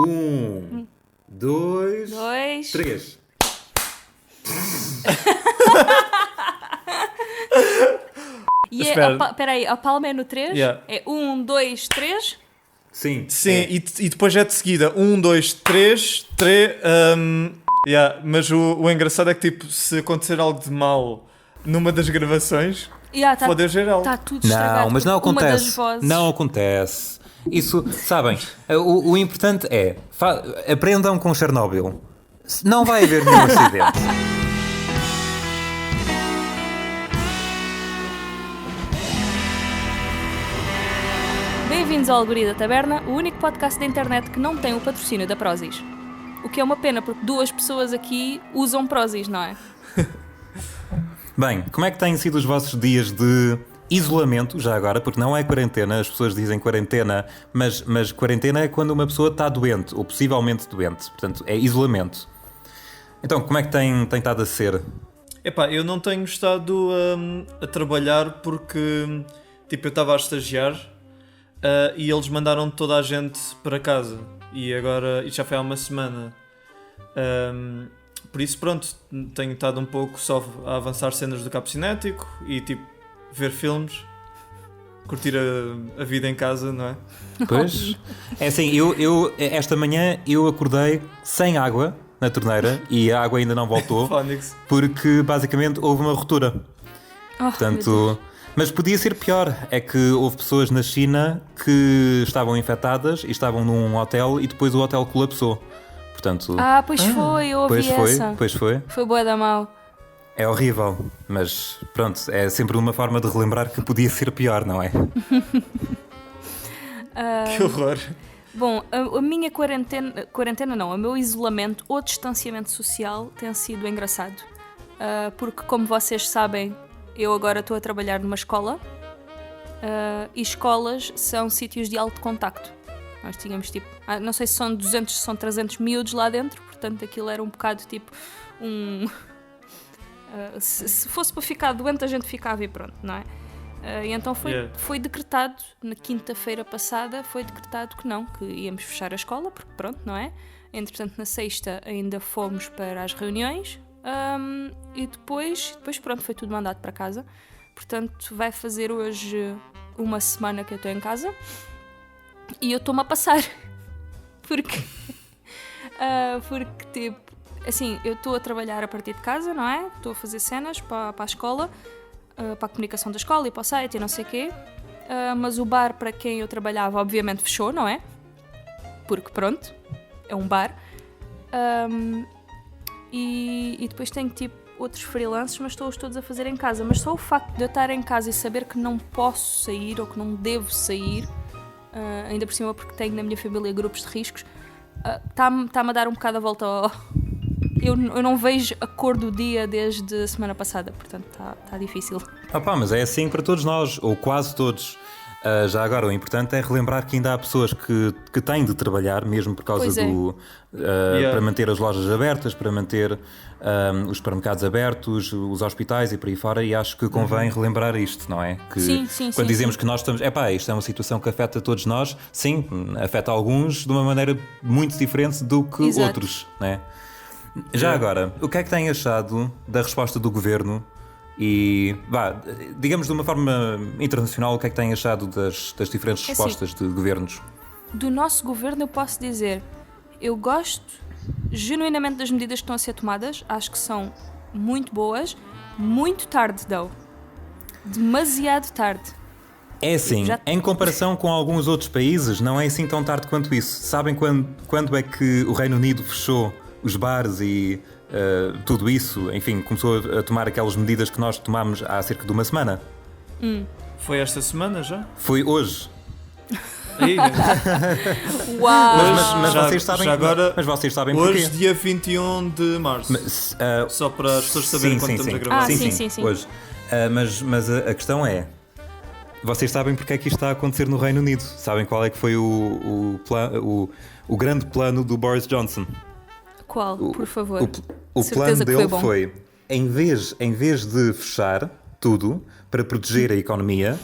Um, dois, Dois. três. E Espera. peraí, a palma é no 3? Yeah. É 1, 2, 3? Sim. Sim, e depois é de seguida. 1, 2, 3, 3. Mas o engraçado é que, tipo, se acontecer algo de mal numa das gravações, fode geral. Está tudo estragado. Não, mas não Uma das acontece. vozes. Não acontece. Isso, sabem, o importante é aprendam com Chernobyl. Não vai haver nenhum acidente. Bem-vindos ao Algoritmo da Taberna, o único podcast da internet que não tem o patrocínio da Prozis. O que é uma pena, porque duas pessoas aqui usam Prozis, não é? Bem, como é que têm sido os vossos dias de isolamento, já agora, porque não é quarentena, as pessoas dizem quarentena, mas quarentena é quando uma pessoa está doente, ou possivelmente doente, portanto é isolamento. Então, como é que tem estado a ser? Epá, eu não tenho estado a trabalhar porque, tipo, eu estava a estagiar e eles mandaram toda a gente para casa. E agora, isto já foi há uma semana. Por isso, pronto, tenho estado um pouco só a avançar cenas do cabo cinético e, tipo, ver filmes, curtir a vida em casa, não é? Pois, é assim, eu esta manhã eu acordei sem água na torneira e a água ainda não voltou, Phonics. porque basicamente houve uma ruptura. Portanto, mas podia ser pior, é que houve pessoas na China que estavam infectadas e estavam num hotel e depois o hotel colapsou. Portanto, Pois foi, eu ouvi essa. pois foi. Foi bué da mal. É horrível, mas pronto, é sempre uma forma de relembrar que podia ser pior, não é? Que horror. Bom, a minha quarentena não, o meu isolamento ou distanciamento social tem sido engraçado. Porque, como vocês sabem, eu agora estou a trabalhar numa escola e escolas são sítios de alto contacto. Nós tínhamos tipo, não sei se são 200, se são 300 miúdos lá dentro, portanto aquilo era um bocado tipo se fosse para ficar doente a gente ficava e pronto, não é? E então foi decretado, na quinta-feira passada, foi decretado que íamos fechar a escola, porque pronto, não é? Entretanto, na sexta ainda fomos para as reuniões e depois pronto, foi tudo mandado para casa. Portanto, vai fazer hoje uma semana que eu estou em casa e eu estou-me a passar, porque tipo, assim, eu estou a trabalhar a partir de casa, não é? Estou a fazer cenas para a escola, para a comunicação da escola e para o site e não sei o quê. Mas o bar para quem eu trabalhava obviamente fechou, não é? Porque pronto, é um bar. E depois tenho tipo outros freelances, mas estou-os todos a fazer em casa. Mas só o facto de eu estar em casa e saber que não posso sair ou que não devo sair, ainda por cima porque tenho na minha família grupos de riscos, está-me a dar um bocado a volta ao... Eu não vejo a cor do dia desde a semana passada, portanto está difícil. Mas é assim para todos nós, ou quase todos. Já agora, o importante é relembrar que ainda há pessoas que têm de trabalhar, mesmo por causa para manter as lojas abertas, para manter os supermercados abertos, os hospitais e por aí fora, e acho que convém relembrar isto, não é? Que Sim, quando dizemos que nós estamos... isto é uma situação que afeta todos nós, sim, afeta alguns de uma maneira muito diferente do que outros, não é? Já agora, o que é que têm achado da resposta do governo e, digamos de uma forma internacional, o que é que têm achado das diferentes respostas de governos? Do nosso governo eu posso dizer, eu gosto genuinamente das medidas que estão a ser tomadas, acho que são muito boas, muito tarde, demasiado tarde. É assim, em comparação com alguns outros países, não é assim tão tarde quanto isso. Sabem quando é que o Reino Unido fechou os bares e tudo isso, enfim, começou a tomar aquelas medidas que nós tomámos há cerca de uma semana? Foi esta semana já? Foi hoje. Uau! Mas vocês sabem, mas vocês sabem porquê. Hoje, dia 21 de março. Só para as pessoas saberem quando estamos a gravar. Sim. Hoje. Mas a questão é, vocês sabem porque é que isto está a acontecer no Reino Unido? Sabem qual é que foi o grande plano do Boris Johnson? Qual, por favor? O plano dele foi, em vez de fechar tudo para proteger a economia,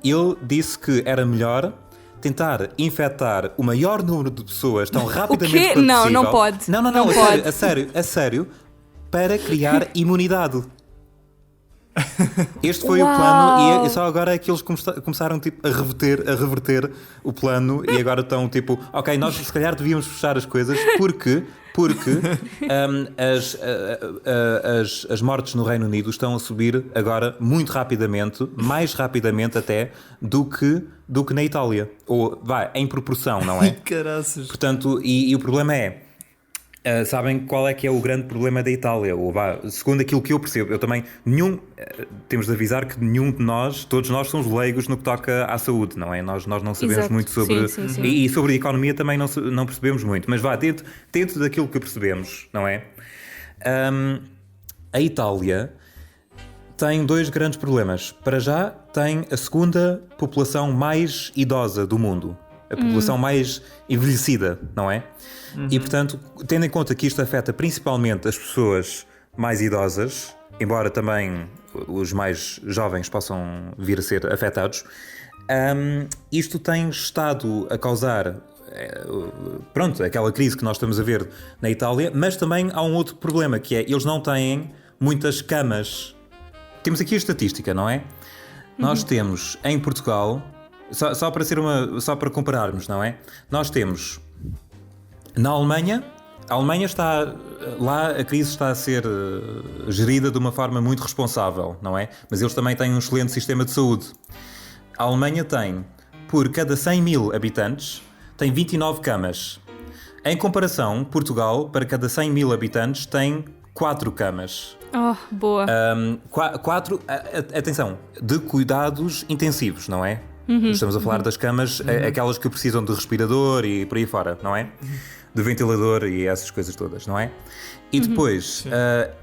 ele disse que era melhor tentar infectar o maior número de pessoas tão rapidamente quê? quanto Não, possível. não pode. Não, Não pode. a sério, para criar imunidade. Este foi o plano e só agora é que eles começaram tipo, a reverter o plano e agora estão tipo, ok, nós se calhar devíamos fechar as coisas porque as mortes no Reino Unido estão a subir agora muito rapidamente, mais rapidamente até do que na Itália. Ou, em proporção, não é? Caraças. Portanto, e o problema é, sabem qual é que é o grande problema da Itália? Ou, segundo aquilo que eu percebo, eu também, temos de avisar que nenhum de nós, todos nós somos leigos no que toca à saúde, não é? Nós não sabemos Exato. muito sobre... Sim. E sobre a economia também não percebemos muito, mas dentro daquilo que percebemos, não é? A Itália tem 2 grandes problemas. Para já, tem a segunda população mais idosa do mundo. A população mais envelhecida, não é? E, portanto, tendo em conta que isto afeta principalmente as pessoas mais idosas, embora também os mais jovens possam vir a ser afetados, isto tem estado a causar, aquela crise que nós estamos a ver na Itália, mas também há um outro problema, que é, eles não têm muitas camas. Temos aqui a estatística, não é? Nós temos, em Portugal, só para compararmos, não é? Nós temos... Na Alemanha, está... Lá a crise está a ser gerida de uma forma muito responsável, não é? Mas eles também têm um excelente sistema de saúde. A Alemanha tem, por cada 100 mil habitantes, tem 29 camas. Em comparação, Portugal, para cada 100 mil habitantes, tem 4 camas. Oh, boa. 4, atenção, de cuidados intensivos, não é? Estamos a falar das camas, aquelas que precisam de respirador e por aí fora, não é? De ventilador e essas coisas todas, não é? E depois,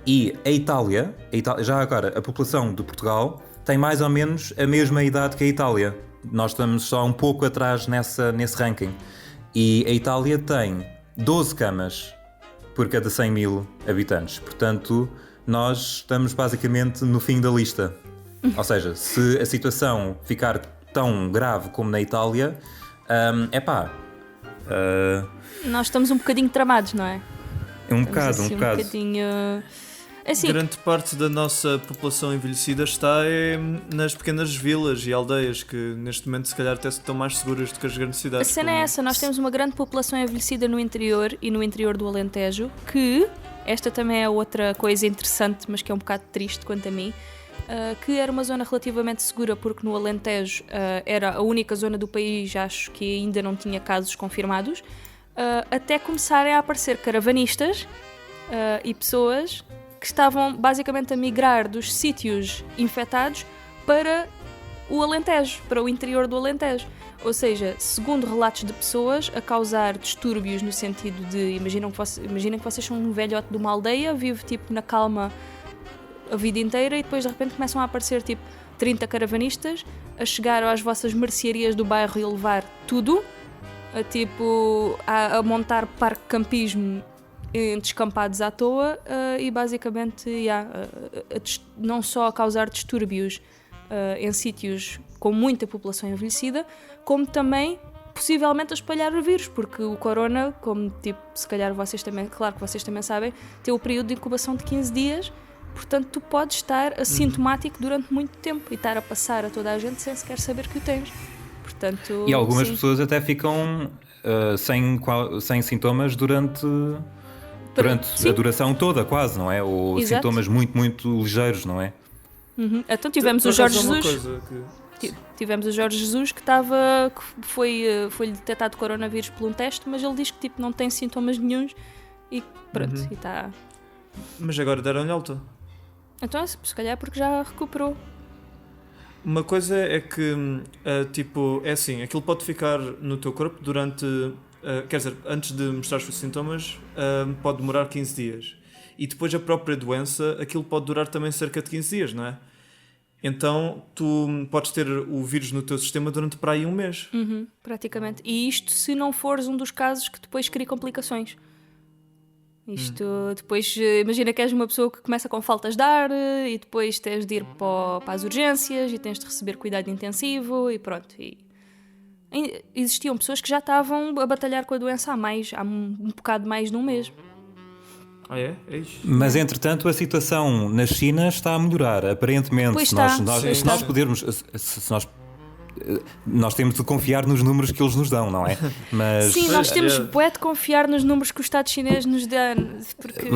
e a Itália, já agora, a população de Portugal tem mais ou menos a mesma idade que a Itália. Nós estamos só um pouco atrás nesse ranking. E a Itália tem 12 camas por cada 100 mil habitantes. Portanto, nós estamos basicamente no fim da lista. Ou seja, se a situação ficar tão grave como na Itália, nós estamos um bocadinho tramados, não é? Um bocado. Um bocadinho... Assim, grande parte da nossa população envelhecida está nas pequenas vilas e aldeias que neste momento se calhar até estão mais seguras do que as grandes cidades. A cena é essa, nós temos uma grande população envelhecida no interior e no interior do Alentejo, que, esta também é outra coisa interessante, mas que é um bocado triste quanto a mim, que era uma zona relativamente segura porque no Alentejo era a única zona do país, acho que ainda não tinha casos confirmados, até começarem a aparecer caravanistas e pessoas que estavam basicamente a migrar dos sítios infectados para o Alentejo, para o interior do Alentejo. Ou seja, segundo relatos de pessoas, a causar distúrbios no sentido de, imaginem que vocês são um velhote de uma aldeia, vive tipo na calma a vida inteira e depois de repente começam a aparecer tipo 30 caravanistas a chegar às vossas mercearias do bairro e a levar tudo, a montar parque de campismo em descampados à toa e basicamente não só a causar distúrbios em sítios com muita população envelhecida, como também possivelmente a espalhar o vírus, porque o corona, como se calhar vocês também, claro que vocês também sabem, tem o período de incubação de 15 dias, portanto tu podes estar assintomático durante muito tempo e estar a passar a toda a gente sem sequer saber que o tens. Portanto, e algumas pessoas até ficam sem sintomas durante a duração toda, quase, não é? Ou Exato. sintomas muito, muito ligeiros, não é? Então tivemos o Jorge Jesus. Tivemos o Jorge Jesus que foi-lhe detectado coronavírus por um teste, mas ele diz que não tem sintomas nenhuns e pronto, e está. Mas agora deram-lhe alta. Então se calhar porque já recuperou. Uma coisa é que, é assim, aquilo pode ficar no teu corpo durante, quer dizer, antes de mostrar os seus sintomas, pode demorar 15 dias. E depois a própria doença, aquilo pode durar também cerca de 15 dias, não é? Então, tu podes ter o vírus no teu sistema durante para aí um mês. Praticamente. E isto se não fores um dos casos que depois cria complicações. Isto depois, imagina que és uma pessoa que começa com faltas de ar e depois tens de ir para as urgências e tens de receber cuidado intensivo e pronto. E existiam pessoas que já estavam a batalhar com a doença há um bocado mais de um mês. Ah, é? É isso. Mas entretanto a situação na China está a melhorar, aparentemente. Pois Se está. nós pudermos, nós temos de confiar nos números que eles nos dão, não é? Mas sim, nós temos bué de confiar nos números que o Estado chinês nos dá, porque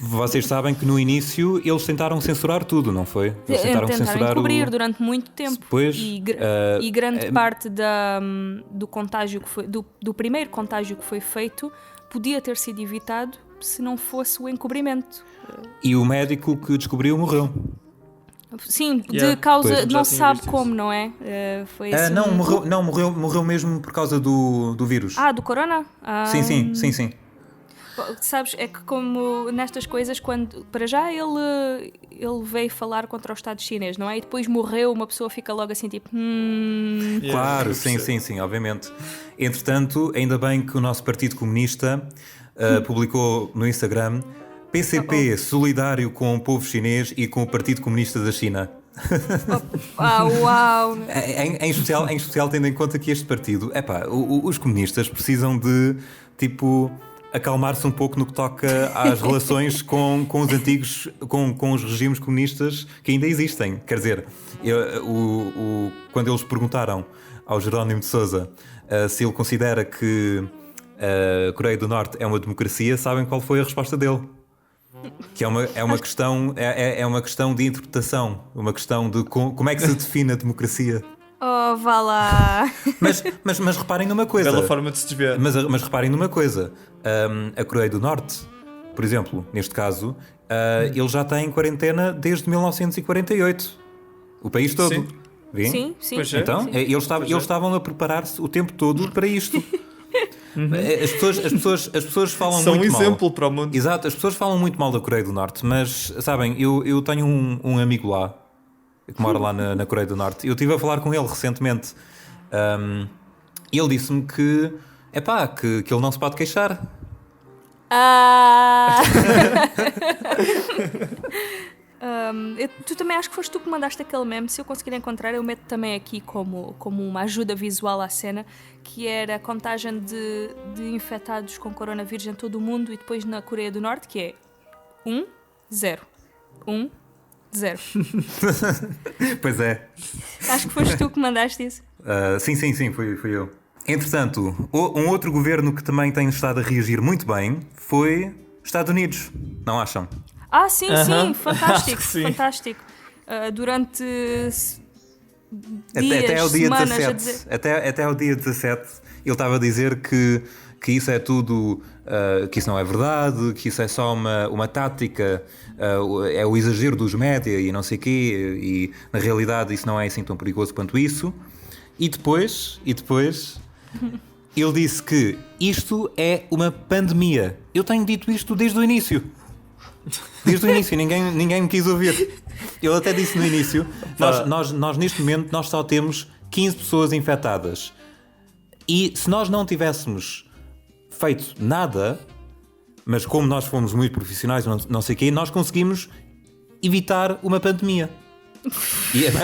vocês sabem que no início eles tentaram censurar tudo, não foi? Eles tentaram encobrir durante muito tempo. Pois, e grande parte do contágio que foi, do primeiro contágio que foi feito podia ter sido evitado se não fosse o encobrimento. E o médico que descobriu morreu. Sim, de causa, pois, não se sabe como, não é? Foi assim, morreu mesmo por causa do vírus. do corona? Sim. Sabes, é que como nestas coisas, quando para já ele veio falar contra o Estado chinês, não é? E depois morreu, uma pessoa fica logo assim tipo... Claro, sim, obviamente. Entretanto, ainda bem que o nosso Partido Comunista publicou no Instagram: PCP solidário com o povo chinês e com o Partido Comunista da China. Uau! Em especial tendo em conta que este partido, os comunistas precisam de, tipo, acalmar-se um pouco no que toca às relações com os antigos, com os regimes comunistas que ainda existem. Quer dizer, quando eles perguntaram ao Jerónimo de Sousa se ele considera que a Coreia do Norte é uma democracia, sabem qual foi a resposta dele? Que é uma questão de interpretação, uma questão de como é que se define a democracia. Oh, vá lá! Mas reparem numa coisa. Bela forma de se desviar. Mas reparem numa coisa. A Coreia do Norte, por exemplo, neste caso, ele já tem quarentena desde 1948. O país todo. Sim. Pois é. Então, eles estavam a preparar-se o tempo todo para isto. As pessoas falam São muito mal. São um exemplo para o mundo. Exato, as pessoas falam muito mal da Coreia do Norte, mas sabem, eu tenho um amigo lá que mora lá na Coreia do Norte. Eu estive a falar com ele recentemente. Ele disse-me que ele não se pode queixar. Tu também acho que foste tu que mandaste aquele meme. Se eu conseguir encontrar, eu meto também aqui como uma ajuda visual à cena, que era a contagem de infectados com coronavírus em todo o mundo, e depois na Coreia do Norte, que é 1, 0 1, 0. Pois é. Acho que foste tu que mandaste isso. Sim, fui eu. Entretanto, um outro governo que também tem estado a reagir muito bem foi Estados Unidos, não acham? Sim, fantástico, sim. fantástico. Durante dias, até ao dia semanas, 17, até ao dia 17, ele estava a dizer que isso é tudo, que isso não é verdade, que isso é só uma tática, é o exagero dos média e não sei o quê, e na realidade isso não é assim tão perigoso quanto isso. E depois ele disse que isto é uma pandemia. Eu tenho dito isto desde o início. Ninguém me quis ouvir. Ele até disse no início: nós neste momento nós só temos 15 pessoas infectadas. E se nós não tivéssemos feito nada, mas como nós fomos muito profissionais, não sei o quê, nós conseguimos evitar uma pandemia.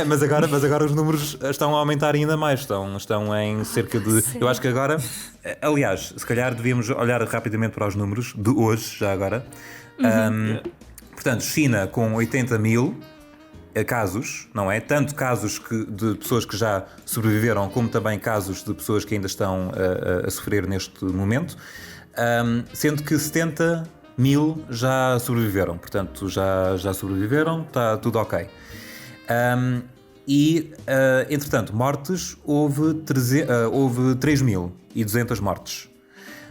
Mas agora os números estão a aumentar ainda mais. Estão em cerca de... Sim. Eu acho que agora... Aliás, se calhar devíamos olhar rapidamente para os números de hoje, já agora. Portanto, China com 80 mil casos, não é? Tanto casos de pessoas que já sobreviveram, como também casos de pessoas que ainda estão a sofrer neste momento, sendo que 70 mil já sobreviveram. Portanto, já sobreviveram, está tudo ok. Entretanto, mortes, houve 3.200 mortes.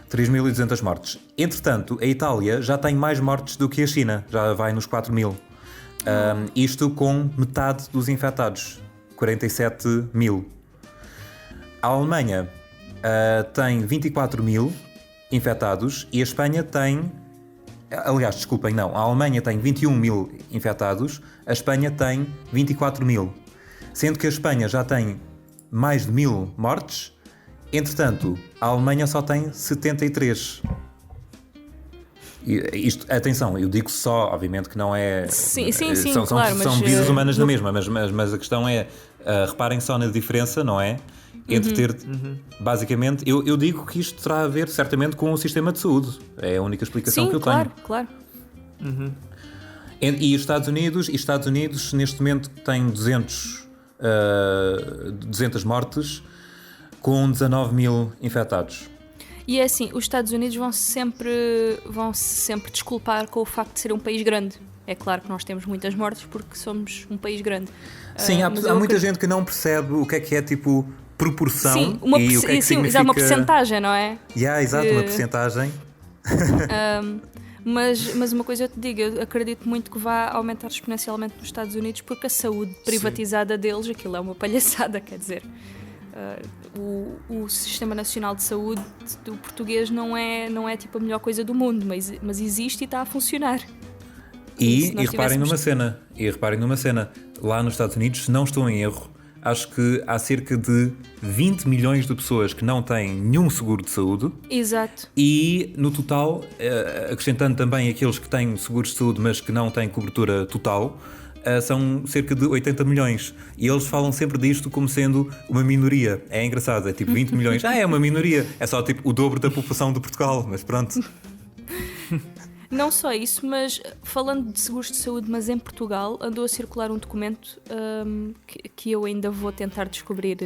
3.200 mortes. Entretanto, a Itália já tem mais mortes do que a China, já vai nos 4.000. Isto com metade dos infectados, 47 mil. A Alemanha tem 24 mil infectados e a Espanha tem... Aliás, desculpem, não. A Alemanha tem 21 mil infectados, a Espanha tem 24 mil. Sendo que a Espanha já tem mais de 1.000 mortes, entretanto, a Alemanha só tem 73. Isto, atenção, eu digo só, obviamente que não é... Sim, são claro. vidas humanas na mesma, mas a questão é, Reparem só na diferença, não é? Entre ter, basicamente, eu digo que isto terá a ver certamente com o sistema de saúde. É a única explicação que eu tenho. Claro. E os Estados Unidos neste momento têm 200 mortes com 19 mil infectados. E é assim, os Estados Unidos vão sempre desculpar com o facto de ser um país grande. É claro que nós temos muitas mortes porque somos um país grande. Sim, há muita gente que não percebe o que é tipo proporção. Sim, e o que é que significa... uma percentagem, não é? Exato, uma percentagem. Mas uma coisa eu te digo, eu acredito muito que vai aumentar exponencialmente nos Estados Unidos porque a saúde privatizada deles, aquilo é uma palhaçada, quer dizer... O Sistema Nacional de Saúde do português não é tipo a melhor coisa do mundo, mas existe e está a funcionar. E reparem numa cena, lá nos Estados Unidos, se não estou em erro, acho que há cerca de 20 milhões de pessoas que não têm nenhum seguro de saúde. Exato. E no total, acrescentando também aqueles que têm seguros de saúde mas que não têm cobertura total, são cerca de 80 milhões. E eles falam sempre disto como sendo uma minoria. É engraçado, é tipo 20 milhões. É uma minoria. É só tipo o dobro da população de Portugal, mas pronto. Não só isso, mas falando de seguros de saúde, mas em Portugal andou a circular um documento que eu ainda vou tentar descobrir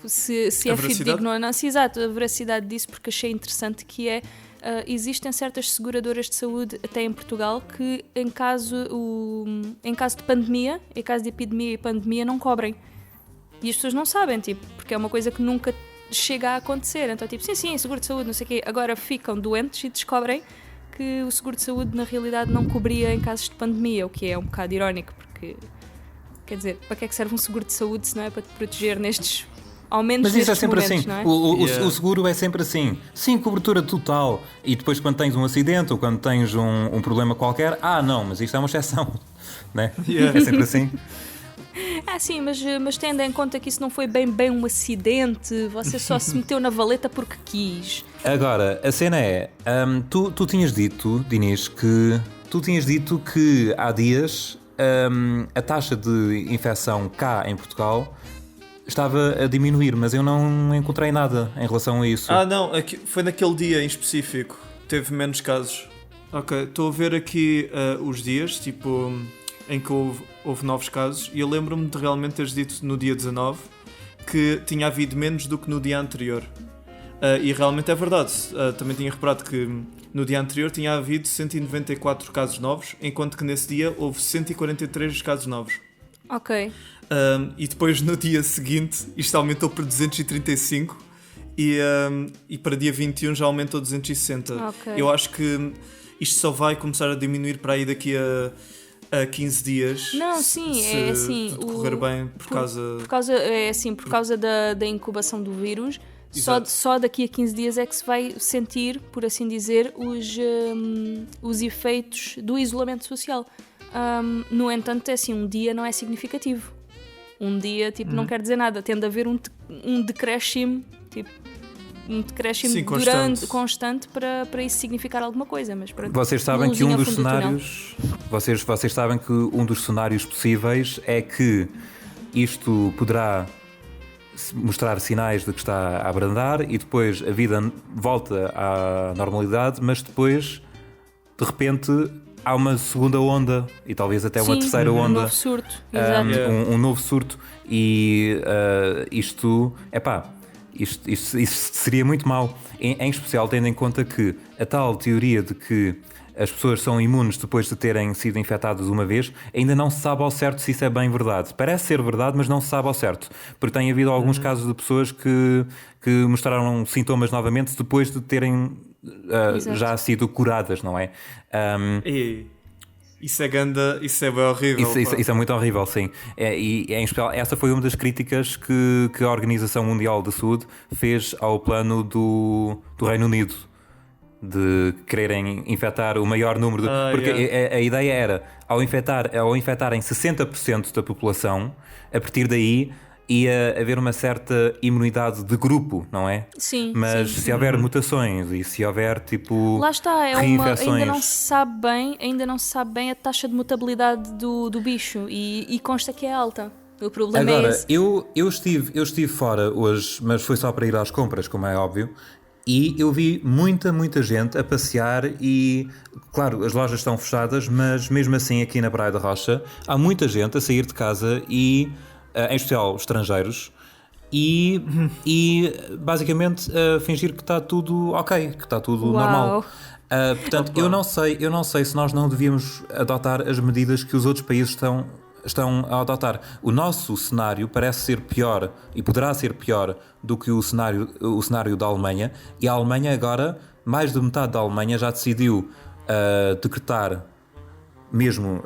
se é fidedigno ou não. Sim, exato, a veracidade disso, porque achei interessante que existem certas seguradoras de saúde até em Portugal que em caso de pandemia, em caso de epidemia e pandemia não cobrem. E as pessoas não sabem, tipo, porque é uma coisa que nunca chega a acontecer. Então, tipo, sim, seguro de saúde, não sei o quê. Agora ficam doentes e descobrem que o seguro de saúde na realidade não cobria em casos de pandemia, o que é um bocado irónico, porque, quer dizer, para que é que serve um seguro de saúde se não é para te proteger nestes aumentos? Mas isso é sempre momentos, assim, não é? o seguro é sempre assim. Sim, cobertura total. E depois quando tens um acidente ou quando tens um problema qualquer, não, mas isto é uma exceção, né? É sempre assim. Sim, mas tendo em conta que isso não foi bem um acidente, você só se meteu na valeta porque quis. Agora, a cena é, tu tinhas dito, Dinis, que há dias a taxa de infecção cá em Portugal estava a diminuir, mas eu não encontrei nada em relação a isso. Não, foi naquele dia em específico, teve menos casos. Ok, estou a ver aqui os dias, tipo... em que houve novos casos, e eu lembro-me de realmente teres dito no dia 19 que tinha havido menos do que no dia anterior. E realmente é verdade. Também tinha reparado que no dia anterior tinha havido 194 casos novos, enquanto que nesse dia houve 143 casos novos. Ok. E depois no dia seguinte isto aumentou para 235 e para dia 21 já aumentou a 260. Okay. Eu acho que isto só vai começar a diminuir para aí daqui a 15 dias. Não, sim, é assim. Se correr bem por causa da incubação do vírus. Só daqui a 15 dias é que se vai sentir, por assim dizer, os efeitos do isolamento social. No entanto, é assim, um dia não é significativo. Um dia, tipo, não quer dizer nada. Tende a haver um decréscimo, tipo, constante para isso significar alguma coisa. Mas pronto, vocês sabem que um dos cenários, vocês sabem que um dos cenários possíveis é que isto poderá mostrar sinais de que está a abrandar e depois a vida volta à normalidade, mas depois de repente há uma segunda onda e talvez até uma terceira onda, um novo surto, um novo surto, e isto seria muito mau, em especial tendo em conta que a tal teoria de que as pessoas são imunes depois de terem sido infectadas uma vez, ainda não se sabe ao certo se isso é bem verdade. Parece ser verdade, mas não se sabe ao certo, porque tem havido alguns casos de pessoas que mostraram sintomas novamente depois de terem já sido curadas, não é? Isso é bem horrível. Isso é muito horrível, sim. E em especial, essa foi uma das críticas que a Organização Mundial da Saúde fez ao plano do Reino Unido, de quererem infectar o maior número porque a ideia era, ao infectarem 60% da população, a partir daí ia haver uma certa imunidade de grupo, não é? Sim. Mas sim. se houver mutações e se houver tipo lá está, reinfecções... ainda não se sabe bem a taxa de mutabilidade do bicho e consta que é alta. O problema Agora, é esse. eu estive fora hoje, mas foi só para ir às compras, como é óbvio, e eu vi muita gente a passear e, claro, as lojas estão fechadas, mas mesmo assim aqui na Praia da Rocha há muita gente a sair de casa e, em especial estrangeiros, e basicamente a fingir que está tudo ok, que está tudo normal. Portanto, eu não sei se nós não devíamos adotar as medidas que os outros países estão a adotar. O nosso cenário parece ser pior e poderá ser pior do que o cenário da Alemanha, e a Alemanha agora, mais de metade da Alemanha já decidiu decretar mesmo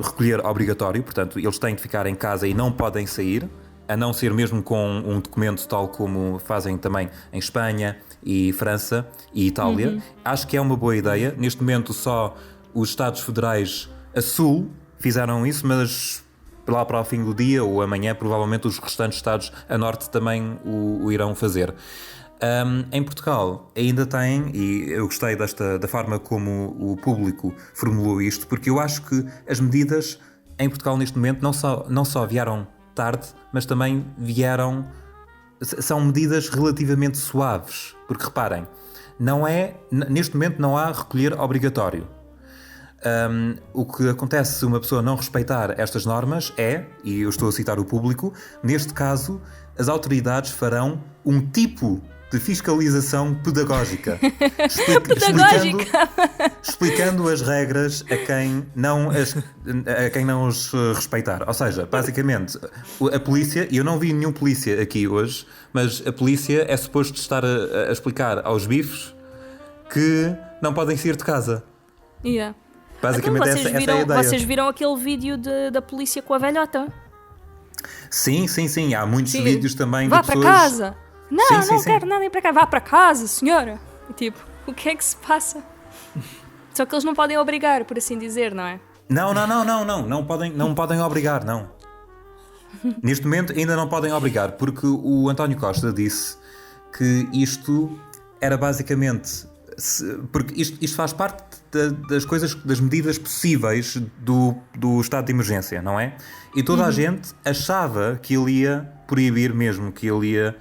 recolher obrigatório, portanto eles têm de ficar em casa e não podem sair, a não ser mesmo com um documento tal como fazem também em Espanha e França e Itália. Acho que é uma boa ideia. Neste momento só os Estados Federais a sul fizeram isso, mas lá para o fim do dia ou amanhã provavelmente os restantes estados a norte também o irão fazer. Em Portugal ainda tem, e eu gostei da forma como o público formulou isto, porque eu acho que as medidas em Portugal neste momento não só vieram tarde, mas também são medidas relativamente suaves, porque reparem, neste momento não há recolher obrigatório. O que acontece se uma pessoa não respeitar estas normas e eu estou a citar o público, neste caso as autoridades farão um tipo de fiscalização pedagógica, explicando as regras a quem não os respeitar. Ou seja, basicamente a polícia, e eu não vi nenhum polícia aqui hoje, mas a polícia é suposto estar a explicar aos bifes que não podem sair de casa. Yeah. Basicamente então, essa é a ideia. Vocês viram aquele vídeo da polícia com a velhota? Sim. Há muitos vídeos também Vá de pessoas... para casa! Não, sim. quero nada ir para cá. Vá para casa, senhora! E tipo, o que é que se passa? Só que eles não podem obrigar, por assim dizer, não é? Não. Não podem obrigar, não. Neste momento ainda não podem obrigar, porque o António Costa disse que isto era basicamente... Porque isto faz parte das medidas possíveis do estado de emergência, não é? E toda a gente achava que ele ia proibir mesmo, que ele ia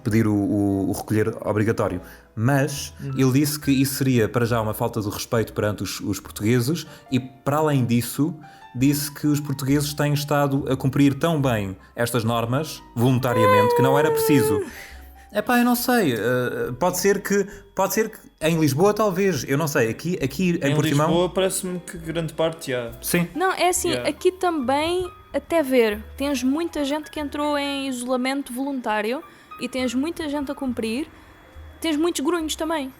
pedir o recolher obrigatório. Mas ele disse que isso seria para já uma falta de respeito perante os portugueses e, para além disso, disse que os portugueses têm estado a cumprir tão bem estas normas voluntariamente que não era preciso. Eu não sei, pode ser que em Lisboa talvez, eu não sei, aqui em Portimão... Lisboa parece-me que grande parte já. Sim. Não, é assim, aqui também, até ver, tens muita gente que entrou em isolamento voluntário e tens muita gente a cumprir, tens muitos grunhos também.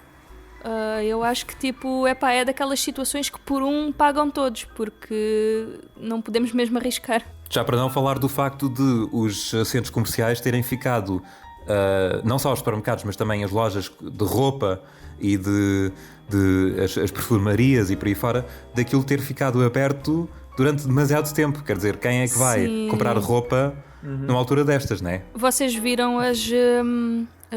Eu acho que tipo, é daquelas situações que por um pagam todos, porque não podemos mesmo arriscar. Já para não falar do facto de os centros comerciais terem ficado... não só os supermercados, mas também as lojas de roupa e as perfumarias e por aí fora, daquilo ter ficado aberto durante demasiado tempo. Quer dizer, quem é que vai comprar roupa numa altura destas, não é? Vocês viram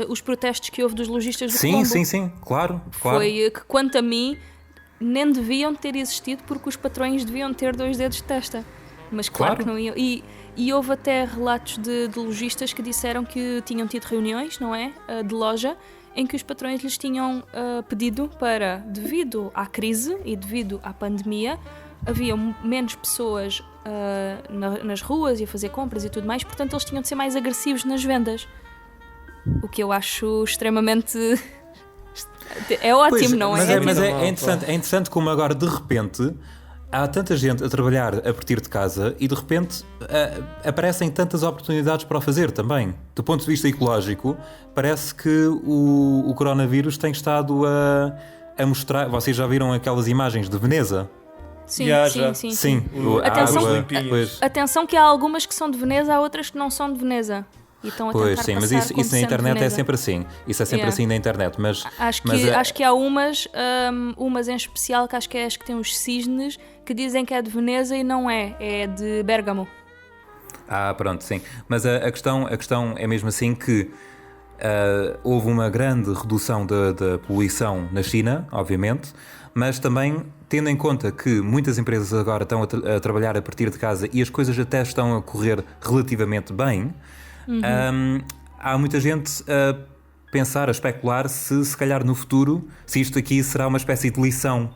os protestos que houve dos lojistas do Colombo? Sim, claro. Foi que, quanto a mim, nem deviam ter existido porque os patrões deviam ter 2 dedos de testa. Mas claro que não iam. E houve até relatos de lojistas que disseram que tinham tido reuniões, não é? De loja, em que os patrões lhes tinham pedido para, devido à crise e devido à pandemia, havia menos pessoas nas ruas e a fazer compras e tudo mais, portanto eles tinham de ser mais agressivos nas vendas. O que eu acho extremamente... é ótimo, não é? Mas é interessante como agora, de repente... Há tanta gente a trabalhar a partir de casa e de repente aparecem tantas oportunidades para o fazer também. Do ponto de vista ecológico, parece que o coronavírus tem estado a mostrar... Vocês já viram aquelas imagens de Veneza? Sim. Atenção que há algumas que são de Veneza, há outras que não são de Veneza. E estão a tentar passar mas isso na internet é sempre assim. Isso é sempre assim na internet. Mas acho que há umas em especial que acho que é as que têm os cisnes que dizem que é de Veneza e não é de Bérgamo. Pronto, sim. Mas a questão é mesmo assim que houve uma grande redução da poluição na China, obviamente, mas também tendo em conta que muitas empresas agora estão a trabalhar a partir de casa e as coisas até estão a correr relativamente bem, há muita gente a pensar, a especular se calhar no futuro, se isto aqui será uma espécie de lição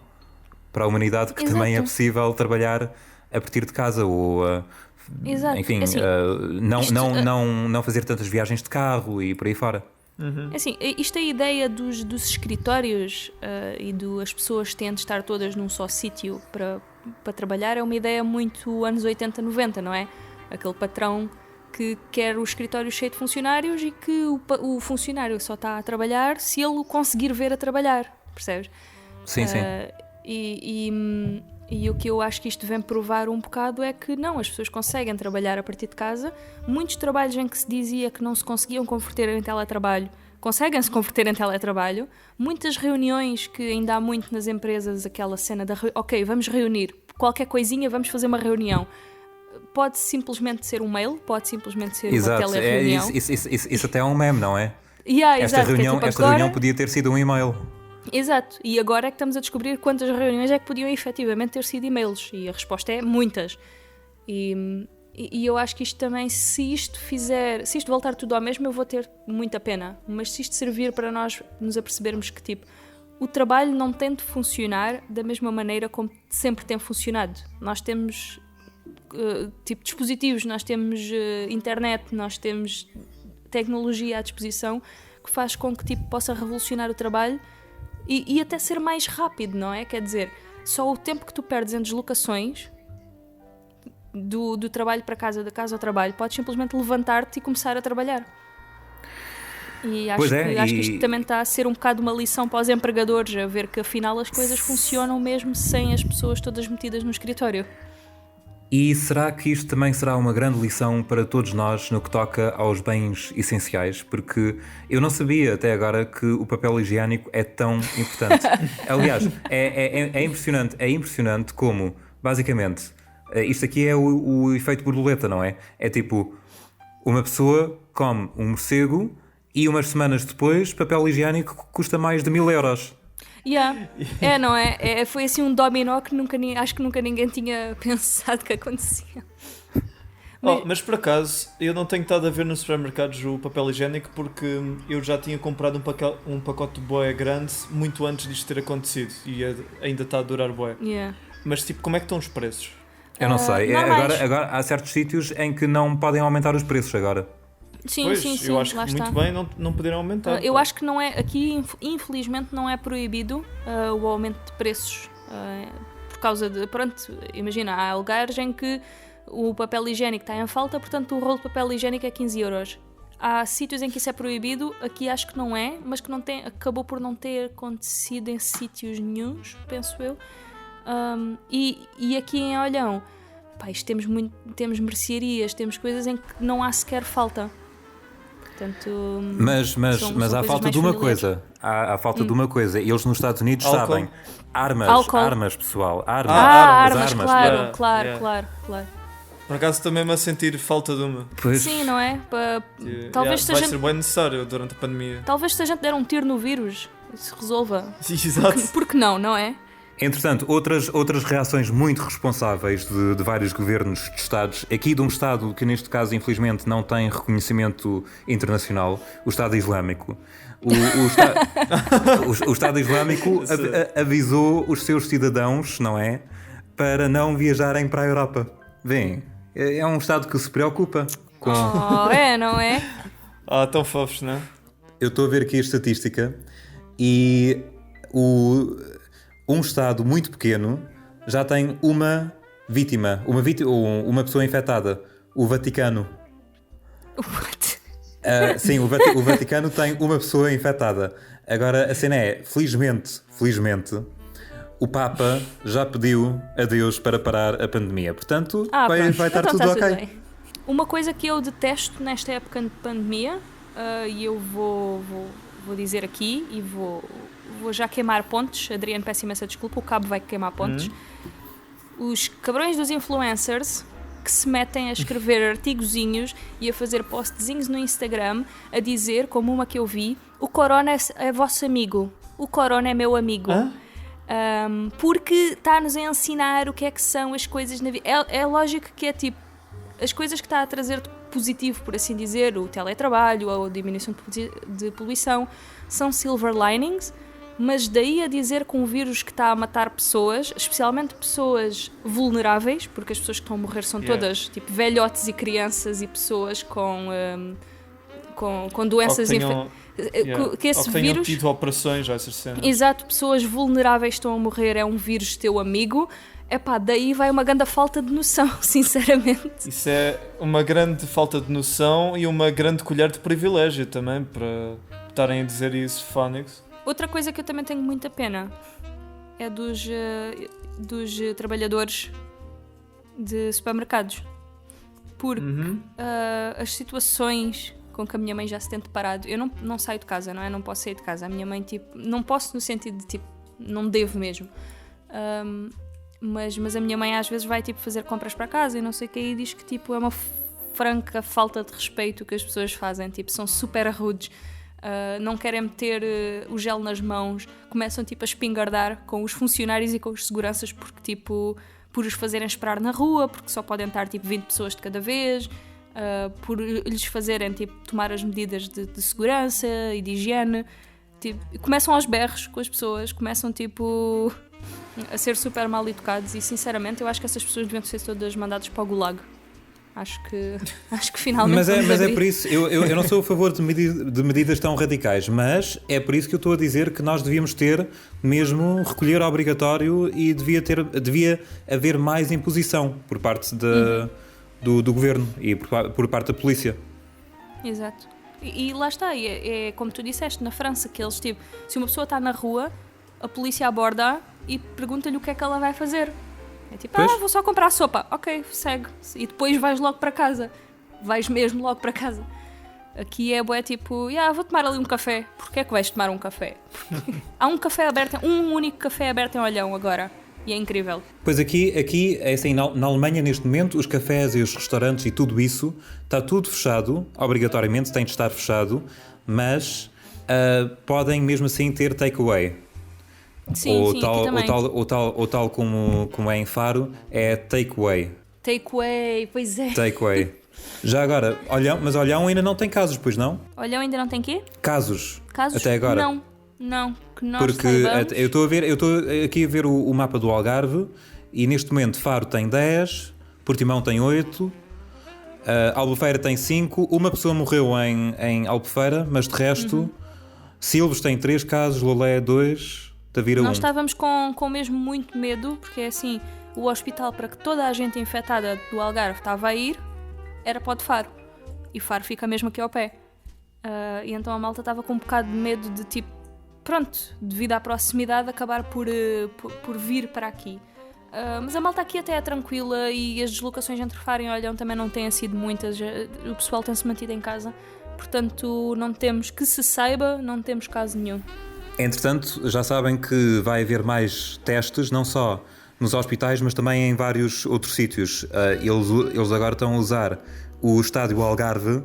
para a humanidade, que Exato. também é possível trabalhar a partir de casa ou... Exato. enfim, Assim, não fazer tantas viagens de carro e por aí fora. Assim, isto é a ideia dos escritórios e as pessoas têm de estar todas num só sítio para trabalhar, é uma ideia muito anos 80, 90, não é? Aquele patrão que quer o escritório cheio de funcionários e que o funcionário só está a trabalhar se ele o conseguir ver a trabalhar, percebes? Sim, sim. E o que eu acho que isto vem provar um bocado é que não, as pessoas conseguem trabalhar a partir de casa. Muitos trabalhos em que se dizia que não se conseguiam converter em teletrabalho, conseguem-se converter em teletrabalho. Muitas reuniões que ainda há muito nas empresas, aquela cena da ok, vamos reunir, qualquer coisinha, vamos fazer uma reunião. Pode simplesmente ser um mail, pode simplesmente ser uma telereunião. Isso até é um meme, não é? Esta reunião podia ter sido um e-mail. Exato, e agora é que estamos a descobrir quantas reuniões é que podiam efetivamente ter sido e-mails, e a resposta é muitas. E eu acho que isto também, se isto voltar tudo ao mesmo, eu vou ter muita pena. Mas se isto servir para nós nos apercebermos que tipo, o trabalho não tem de funcionar da mesma maneira como sempre tem funcionado. Nós temos dispositivos, nós temos internet, nós temos tecnologia à disposição que faz com que possa revolucionar o trabalho e até ser mais rápido, não é? Quer dizer, só o tempo que tu perdes em deslocações do trabalho para casa, da casa ao trabalho, podes simplesmente levantar-te e começar a trabalhar. E acho que isto também está a ser um bocado uma lição para os empregadores, a ver que afinal as coisas funcionam mesmo sem as pessoas todas metidas no escritório. E será que isto também será uma grande lição para todos nós no que toca aos bens essenciais? Porque eu não sabia até agora que o papel higiênico é tão importante. Aliás, é impressionante como, basicamente, isto aqui é o efeito borboleta, não é? É tipo, uma pessoa come um morcego e umas semanas depois papel higiênico custa mais de 1000 euros. Não é? Foi assim um dominó que acho que nunca ninguém tinha pensado que acontecia. Mas por acaso, eu não tenho estado a ver nos supermercados o papel higiênico porque eu já tinha comprado um pacote de bué grande muito antes disto ter acontecido e ainda está a durar bué. Mas tipo, como é que estão os preços? Eu não sei. Agora há certos sítios em que não podem aumentar os preços agora. Sim, eu acho que muito bem não poderem aumentar. Eu acho que não é, aqui infelizmente não é proibido o aumento de preços por causa de, imagina, há lugares em que o papel higiênico está em falta, portanto o rolo de papel higiênico é 15 euros. Há sítios em que isso é proibido, aqui acho que não é, mas que acabou por não ter acontecido em sítios nenhuns, penso eu. E aqui em Olhão, temos mercearias, temos coisas em que não há sequer falta. Portanto, mas há falta de uma coisa. Há falta de uma coisa. Eles nos Estados Unidos sabem. Armas, pessoal. Armas, claro. Por acaso estou mesmo a sentir falta de uma. Pois. Sim, não é? Talvez vai ser bem necessário durante a pandemia. Talvez se a gente der um tiro no vírus, se resolva. Exato. Porque não é? Entretanto, outras reações muito responsáveis de vários governos de Estados, aqui de um Estado que neste caso infelizmente não tem reconhecimento internacional, o Estado Islâmico. O Estado Islâmico avisou os seus cidadãos, não é? Para não viajarem para a Europa. Vêem, é um Estado que se preocupa com... não é? Tão fofos, não é? Eu estou a ver aqui a estatística e um Estado muito pequeno já tem uma vítima, uma pessoa infectada, o Vaticano. What? Sim, o Vaticano tem uma pessoa infectada. Agora, a cena é, felizmente, o Papa já pediu a Deus para parar a pandemia. Portanto, vai estar tudo ok. Bem. Uma coisa que eu detesto nesta época de pandemia, e eu vou dizer aqui, e vou já queimar pontes. Adriano, peço imensa desculpa, o cabo vai queimar pontes. Os cabrões dos influencers que se metem a escrever artigozinhos e a fazer postzinhos no Instagram a dizer, como uma que eu vi, o corona é vosso amigo, o corona é meu amigo. Porque está-nos a ensinar o que é que são as coisas na vida. É lógico que é tipo, as coisas que está a trazer de positivo, por assim dizer, o teletrabalho ou a diminuição de poluição, são silver linings, mas daí a dizer que um vírus que está a matar pessoas, especialmente pessoas vulneráveis, porque as pessoas que estão a morrer são todas tipo velhotes e crianças e pessoas com doenças que esse vírus tido operações, essas cenas. Exato, pessoas vulneráveis estão a morrer, é um vírus teu amigo. Epá, daí vai uma grande falta de noção, sinceramente. Isso é uma grande falta de noção e uma grande colher de privilégio também, para estarem a dizer isso, Fónix. Outra coisa que eu também tenho muita pena é dos trabalhadores de supermercados. Porque as situações com que a minha mãe já se tem deparado... Eu não saio de casa, não é? Não posso sair de casa. A minha mãe, tipo... Não posso no sentido de, tipo... Não devo mesmo. Mas a minha mãe às vezes vai, tipo, fazer compras para casa e não sei o que, e diz que, tipo, é uma franca falta de respeito que as pessoas fazem. Tipo, são super rudes. Não querem meter o gel nas mãos. Começam, tipo, a espingardar com os funcionários e com os seguranças porque, tipo... Por os fazerem esperar na rua, porque só podem estar, tipo, 20 pessoas de cada vez... por lhes fazerem tipo, tomar as medidas de segurança e de higiene, tipo, começam aos berros com as pessoas, começam tipo, a ser super mal educados e sinceramente eu acho que essas pessoas deviam ser todas mandadas para o gulag. Acho que finalmente mas é por isso, eu não sou a favor de medidas tão radicais, mas é por isso que eu estou a dizer que nós devíamos ter mesmo recolher obrigatório e devia haver mais imposição por parte do governo e por parte da polícia. Exato. E lá está, é como tu disseste, na França, que eles tipo, se uma pessoa está na rua, a polícia aborda e pergunta-lhe o que é que ela vai fazer. É tipo, vou só comprar sopa. Ok, segue. E depois vais logo para casa. Vais mesmo logo para casa. Aqui é bué tipo, vou tomar ali um café. Porquê é que vais tomar um café? Há um café aberto, um único café aberto em Olhão agora. E é incrível. Pois aqui é assim, na Alemanha neste momento os cafés e os restaurantes e tudo isso está tudo fechado, obrigatoriamente tem de estar fechado, mas podem mesmo assim ter takeaway. Sim, ou tal como é em Faro, é takeaway. Takeaway, pois é. Takeaway. Já agora, mas Olhão ainda não tem casos, pois não? Olhão ainda não tem quê? Casos? Até agora. Não, que nós porque saibamos. Eu estou aqui a ver o mapa do Algarve e neste momento Faro tem 10, Portimão tem 8, Albufeira tem 5, uma pessoa morreu em Albufeira, mas de resto Silves tem 3 casos, Lolé 2, Tavira 1. Nós estávamos com mesmo muito medo, porque é assim, o hospital para que toda a gente infectada do Algarve estava a ir era para o de Faro, e Faro fica mesmo aqui ao pé, e então a malta estava com um bocado de medo de tipo, pronto, devido à proximidade acabar por vir para aqui. Mas a malta aqui até é tranquila e as deslocações entre Faro e Olhão também não têm sido muitas, o pessoal tem-se mantido em casa, portanto não temos, que se saiba, não temos caso nenhum. Entretanto, já sabem que vai haver mais testes, não só nos hospitais, mas também em vários outros sítios. Eles agora estão a usar o estádio Algarve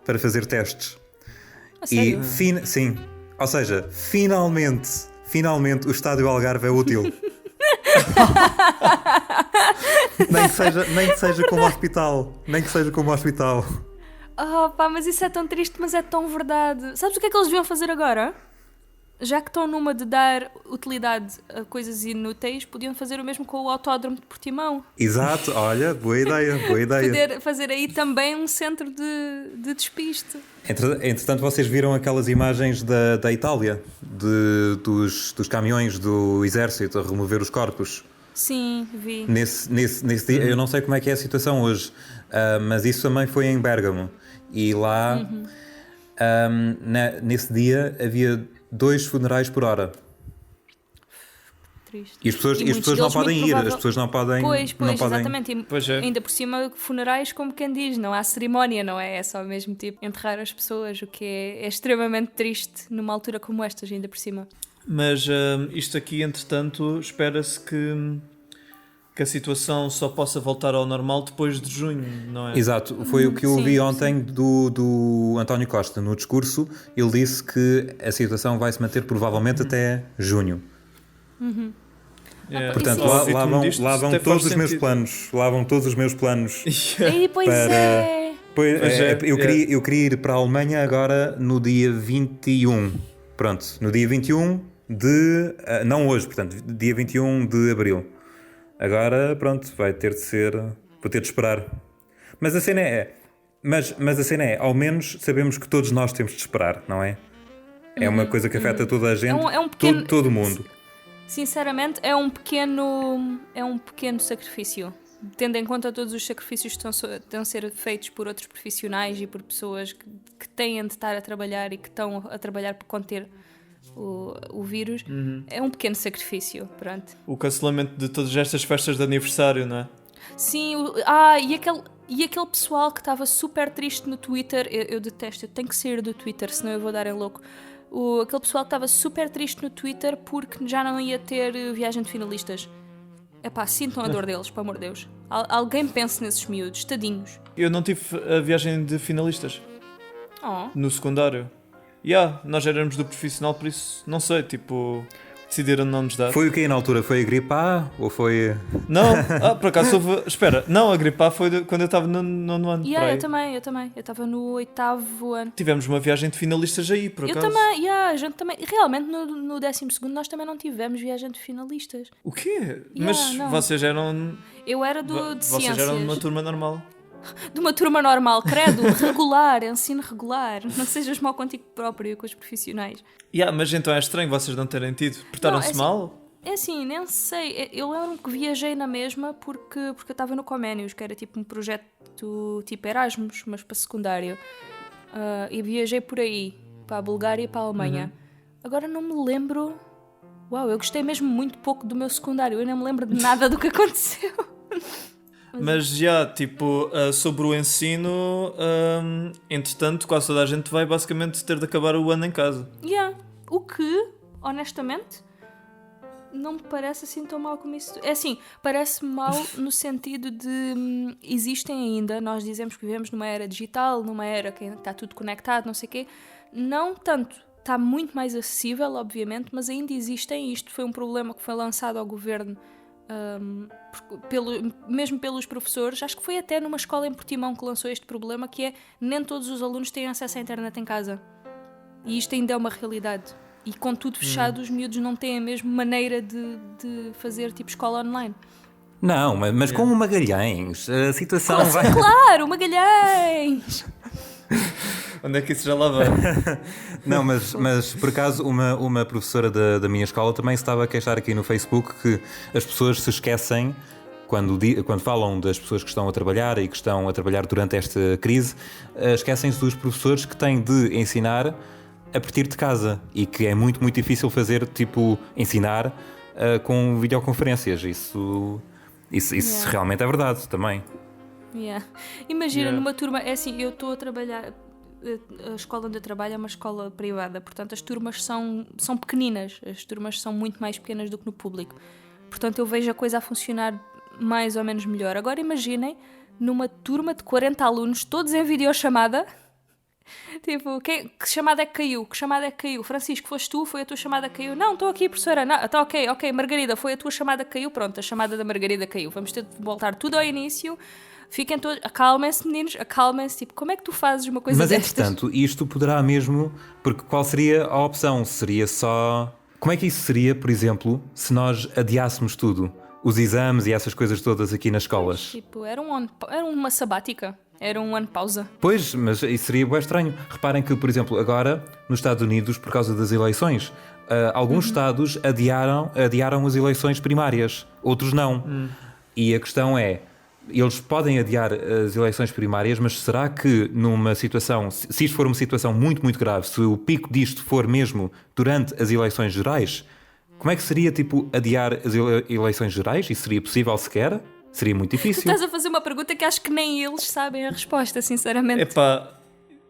para fazer testes. A sério? Sim, ou seja, finalmente o estádio Algarve é útil. nem que seja como hospital. Mas isso é tão triste, mas é tão verdade. Sabes o que é que eles deviam fazer agora? Já que estão numa de dar utilidade a coisas inúteis, podiam fazer o mesmo com o autódromo de Portimão. Exato, olha, boa ideia. Poder fazer aí também um centro de despiste. Entretanto, vocês viram aquelas imagens da Itália, dos caminhões do exército a remover os corpos? Sim, vi. Nesse dia, eu não sei como é que é a situação hoje, mas isso também foi em Bérgamo. E lá, nesse dia, havia 2 funerais por hora. Triste. E as pessoas não podem ir, as pessoas não podem... Pois, não podem... exatamente. E ainda por cima, funerais, como quem diz, não há cerimónia, não é? É só mesmo tipo enterrar as pessoas, o que é extremamente triste numa altura como estas, ainda por cima. Mas isto aqui, entretanto, espera-se que que a situação só possa voltar ao normal depois de junho, não é? Exato, foi o que eu vi ontem do António Costa. No discurso, ele disse que a situação vai se manter provavelmente até junho. Portanto, lá vão todos os meus planos. Lá vão todos os meus planos. Eu queria ir para a Alemanha agora no dia 21. Pronto, no dia 21 de... não hoje, portanto, dia 21 de Abril. Agora, pronto, vai ter de ser... Vou ter de esperar. Mas a cena é... Mas a cena é, ao menos sabemos que todos nós temos de esperar, não é? É uma coisa que afeta toda a gente, todo mundo. Sinceramente, é um pequeno sacrifício. Tendo em conta todos os sacrifícios que estão a ser feitos por outros profissionais e por pessoas que têm de estar a trabalhar e que estão a trabalhar por conter o vírus, é um pequeno sacrifício, pronto. O cancelamento de todas estas festas de aniversário, não é? Sim, e aquele pessoal que estava super triste no Twitter, eu detesto, eu tenho que sair do Twitter, senão eu vou dar em louco. Aquele pessoal que estava super triste no Twitter porque já não ia ter viagem de finalistas. Epá, sintam a dor deles, pelo amor de Deus. Alguém pense nesses miúdos, tadinhos. Eu não tive a viagem de finalistas no secundário. Nós éramos do profissional, por isso, não sei, decidiram não nos dar. Foi o que na altura? Foi a gripe A ou foi... Não, por acaso houve... Espera, não, a gripe A foi quando eu estava no nono ano. Eu também. Eu estava no 8º ano. Tivemos uma viagem de finalistas aí, por acaso. Eu também, a gente também. Realmente no 12º nós também não tivemos viagem de finalistas. O quê? Mas não. Vocês eram... Eu era de ciências. Vocês eram de uma turma normal. De uma turma normal, credo, regular, ensino regular. Não sejas mau contigo próprio, com os profissionais. Mas então é estranho vocês não terem tido. Portaram-se mal? É assim, nem sei. Eu lembro-me que viajei na mesma porque eu estava no Comenius, que era tipo um projeto tipo Erasmus, mas para secundário. E viajei por aí, para a Bulgária e para a Alemanha. Agora não me lembro... Uau, eu gostei mesmo muito pouco do meu secundário. Eu não me lembro de nada do que aconteceu. Mas sobre o ensino, entretanto, quase toda a gente vai basicamente ter de acabar o ano em casa. O que, honestamente, não me parece assim tão mal como isso. É assim, parece mal no sentido de existem ainda, nós dizemos que vivemos numa era digital, numa era que está tudo conectado, não sei o quê. Não tanto, está muito mais acessível, obviamente, mas ainda existem. Isto foi um problema que foi lançado ao governo, mesmo pelos professores. Acho que foi até numa escola em Portimão que lançou este problema, que é nem todos os alunos têm acesso à internet em casa. E isto ainda é uma realidade. E com tudo fechado, os miúdos não têm a mesma maneira de fazer tipo escola online. Não, mas com o Magalhães, a situação vai... Claro, o Magalhães! Onde é que isso já lá vai? Não, mas por acaso uma professora da minha escola também se estava a queixar aqui no Facebook que as pessoas se esquecem, quando falam das pessoas que estão a trabalhar e que estão a trabalhar durante esta crise, esquecem-se dos professores que têm de ensinar a partir de casa e que é muito, muito difícil fazer, ensinar com videoconferências. Isso realmente é verdade também. Imagina, numa turma, é assim, eu estou a trabalhar, a escola onde eu trabalho é uma escola privada, portanto as turmas são pequeninas, as turmas são muito mais pequenas do que no público, portanto eu vejo a coisa a funcionar mais ou menos melhor. Agora imaginem, numa turma de 40 alunos, todos em videochamada, que chamada é que caiu? Que chamada é que caiu? Francisco, foste tu? Foi a tua chamada que caiu? Não, estou aqui, professora. Está ok. Margarida, foi a tua chamada que caiu? Pronto, a chamada da Margarida caiu. Vamos ter de voltar tudo ao início. Fiquem todos... Acalmem-se, meninos. Acalmem-se. Como é que tu fazes uma coisa destas? Mas, entretanto, isto poderá mesmo... Porque qual seria a opção? Seria só... Como é que isso seria, por exemplo, se nós adiássemos tudo? Os exames e essas coisas todas aqui nas escolas? Era uma sabática. Era um ano de pausa. Pois, mas isso seria bem estranho. Reparem que, por exemplo, agora, nos Estados Unidos, por causa das eleições, alguns estados adiaram as eleições primárias, outros não. E a questão é, eles podem adiar as eleições primárias, mas será que numa situação, se isto for uma situação muito, muito grave, se o pico disto for mesmo durante as eleições gerais, como é que seria, adiar as eleições gerais? Isso seria possível sequer? Seria muito difícil. Tu estás a fazer uma pergunta que acho que nem eles sabem a resposta, sinceramente.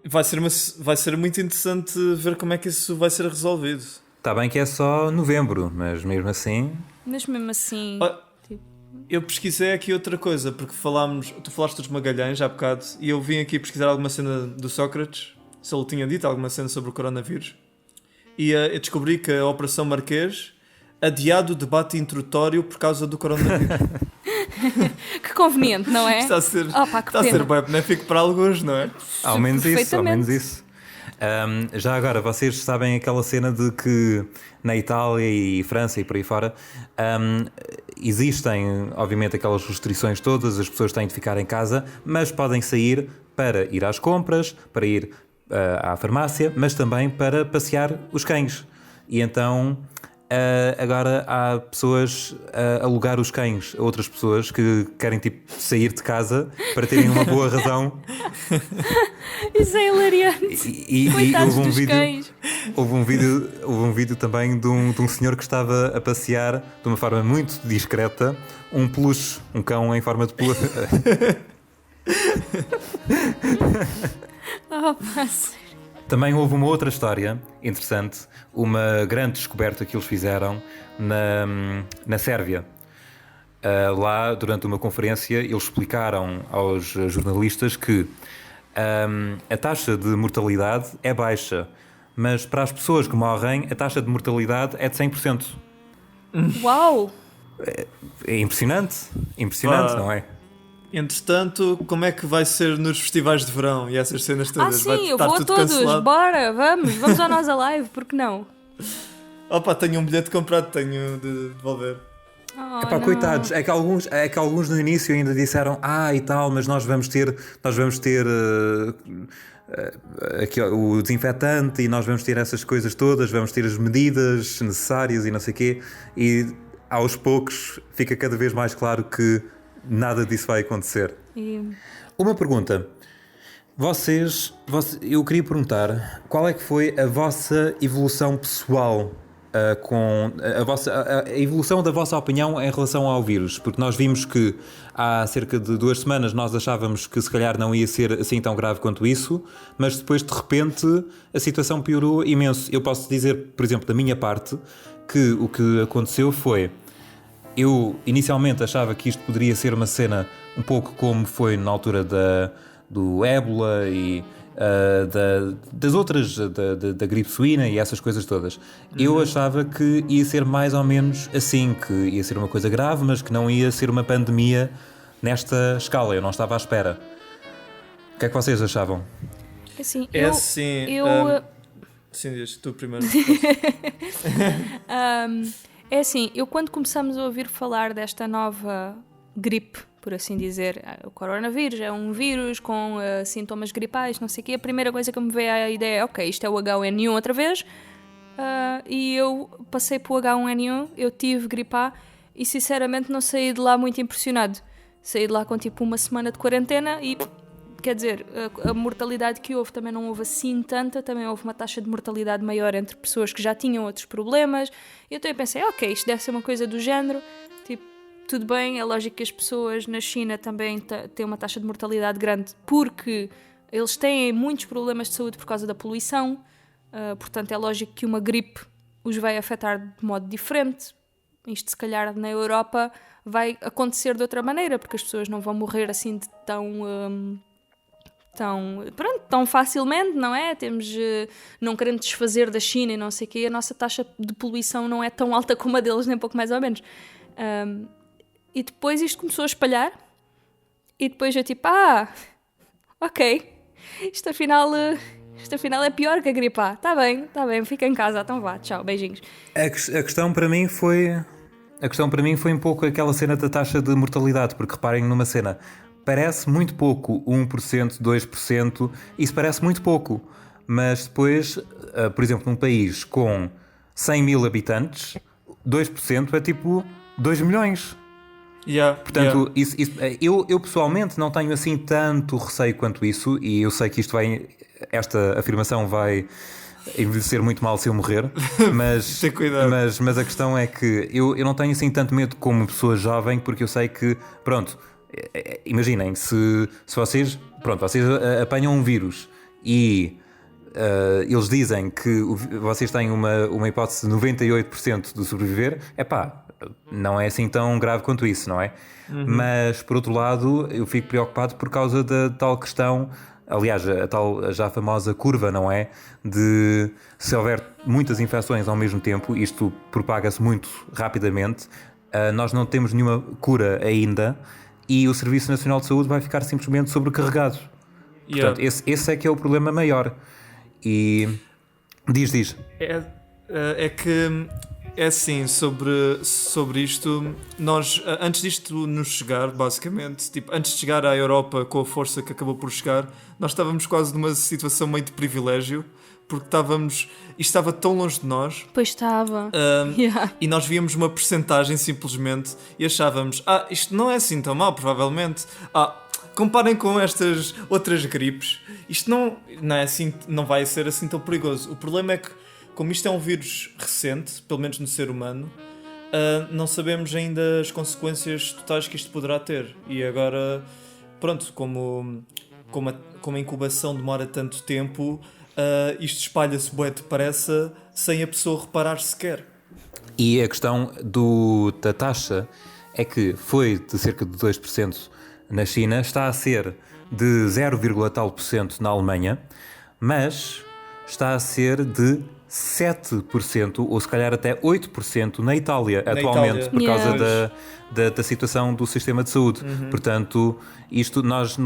Vai ser muito interessante ver como é que isso vai ser resolvido. Está bem que é só novembro, mas mesmo assim... Eu pesquisei aqui outra coisa, porque tu falaste dos Magalhães há bocado, e eu vim aqui pesquisar alguma cena do Sócrates, se ele tinha dito alguma cena sobre o coronavírus, e eu descobri que a Operação Marquês adiado o debate introdutório por causa do coronavírus. Que conveniente, não é? Está a ser bem benéfico para alguns, não é? Ao menos isso. Já agora, vocês sabem aquela cena de que na Itália e França e por aí fora existem, obviamente, aquelas restrições todas, as pessoas têm de ficar em casa, mas podem sair para ir às compras, para ir à farmácia, mas também para passear os cães. E então agora há pessoas a alugar os cães a outras pessoas que querem tipo sair de casa para terem uma boa razão. Isso é hilariante. E houve um vídeo também de um senhor que estava a passear de uma forma muito discreta um peluche, um cão em forma de peluche. Também houve uma outra história interessante, uma grande descoberta que eles fizeram na Sérvia. Lá, durante uma conferência, eles explicaram aos jornalistas que a taxa de mortalidade é baixa, mas para as pessoas que morrem, a taxa de mortalidade é de 100%. Uau! É impressionante, não é? Entretanto, como é que vai ser nos festivais de verão e essas cenas todas? Sim, eu vou a todos, cancelado? Bora, vamos ao Nós Alive, porque não? Opa, tenho um bilhete comprado, tenho de devolver. Coitados, é que alguns no início ainda disseram e tal, mas nós vamos ter aqui, o desinfetante e nós vamos ter essas coisas todas, vamos ter as medidas necessárias e não sei o quê, e aos poucos fica cada vez mais claro que nada disso vai acontecer. Uma pergunta. Eu queria perguntar qual é que foi a vossa evolução pessoal com a evolução da vossa opinião em relação ao vírus, porque nós vimos que há cerca de 2 semanas nós achávamos que se calhar não ia ser assim tão grave quanto isso, mas depois de repente a situação piorou imenso. Eu posso dizer, por exemplo, da minha parte, que o que aconteceu foi: eu inicialmente achava que isto poderia ser uma cena um pouco como foi na altura do ébola e das outras, da gripe suína e essas coisas todas. Eu achava que ia ser mais ou menos assim, que ia ser uma coisa grave, mas que não ia ser uma pandemia nesta escala. Eu não estava à espera. O que é que vocês achavam? Assim, Sim, diz tu primeiro. É assim, eu quando começamos a ouvir falar desta nova gripe, por assim dizer, o coronavírus é um vírus com sintomas gripais, não sei o quê, a primeira coisa que me veio à ideia é, ok, isto é o H1N1 outra vez, e eu passei para o H1N1, eu tive gripe A e sinceramente não saí de lá muito impressionado. Saí de lá com tipo uma semana de quarentena e, quer dizer, a mortalidade que houve também não houve assim tanta, também houve uma taxa de mortalidade maior entre pessoas que já tinham outros problemas. E então eu pensei, ok, isto deve ser uma coisa do género, tipo, tudo bem, é lógico que as pessoas na China também têm uma taxa de mortalidade grande porque eles têm muitos problemas de saúde por causa da poluição, portanto é lógico que uma gripe os vai afetar de modo diferente. Isto se calhar na Europa vai acontecer de outra maneira, porque as pessoas não vão morrer assim de tão facilmente, não é? Não querendo desfazer da China e não sei o quê, a nossa taxa de poluição não é tão alta como a deles, nem pouco mais ou menos. E depois isto começou a espalhar e depois eu tipo, ok, isto afinal é pior que a gripe A. Tá bem, fica em casa, então vá, tchau, beijinhos. A questão para mim foi um pouco aquela cena da taxa de mortalidade, porque reparem numa cena, parece muito pouco, 1%, 2%, isso parece muito pouco, mas depois, por exemplo, num país com 100 mil habitantes, 2% é tipo 2 milhões. Portanto, Isso, eu pessoalmente não tenho assim tanto receio quanto isso, e eu sei que esta afirmação vai envelhecer muito mal se eu morrer, mas, mas a questão é que eu não tenho assim tanto medo como pessoa jovem, porque eu sei que, pronto, imaginem, se vocês apanham um vírus e eles dizem que vocês têm uma hipótese de 98% de sobreviver, não é assim tão grave quanto isso, não é? Mas, por outro lado, eu fico preocupado por causa da tal questão, aliás, a tal já famosa curva, não é? De se houver muitas infecções ao mesmo tempo, isto propaga-se muito rapidamente, nós não temos nenhuma cura ainda e o Serviço Nacional de Saúde vai ficar simplesmente sobrecarregado. Portanto, esse é que é o problema maior. E diz. É que é assim, sobre isto, nós, antes disto nos chegar, basicamente, tipo, antes de chegar à Europa com a força que acabou por chegar, nós estávamos quase numa situação meio de privilégio, porque isto estava tão longe de nós. Pois estava. E nós víamos uma percentagem simplesmente e achávamos, isto não é assim tão mal, provavelmente. Comparem com estas outras gripes, isto não é assim, não vai ser assim tão perigoso. O problema é que, como isto é um vírus recente, pelo menos no ser humano, não sabemos ainda as consequências totais que isto poderá ter. E agora, pronto, como a incubação demora tanto tempo, isto espalha-se bué depressa sem a pessoa reparar sequer. E a questão da taxa é que foi de cerca de 2% na China, está a ser de 0, tal por cento na Alemanha, mas está a ser de 7% ou se calhar até 8% na Itália atualmente, por causa da situação do sistema de saúde. Portanto, isto nós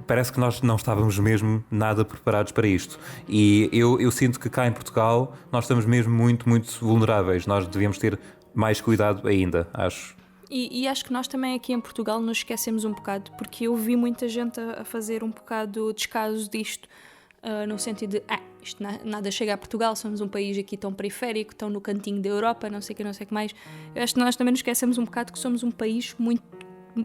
parece que nós não estávamos mesmo nada preparados para isto. E eu sinto que cá em Portugal nós estamos mesmo muito, muito vulneráveis. Nós devíamos ter mais cuidado ainda, acho. E acho que nós também aqui em Portugal nos esquecemos um bocado, porque eu vi muita gente a fazer um bocado descaso disto, no sentido de isto nada chega a Portugal, somos um país aqui tão periférico, tão no cantinho da Europa, não sei o que mais. Eu acho que nós também nos esquecemos um bocado que somos um país muito,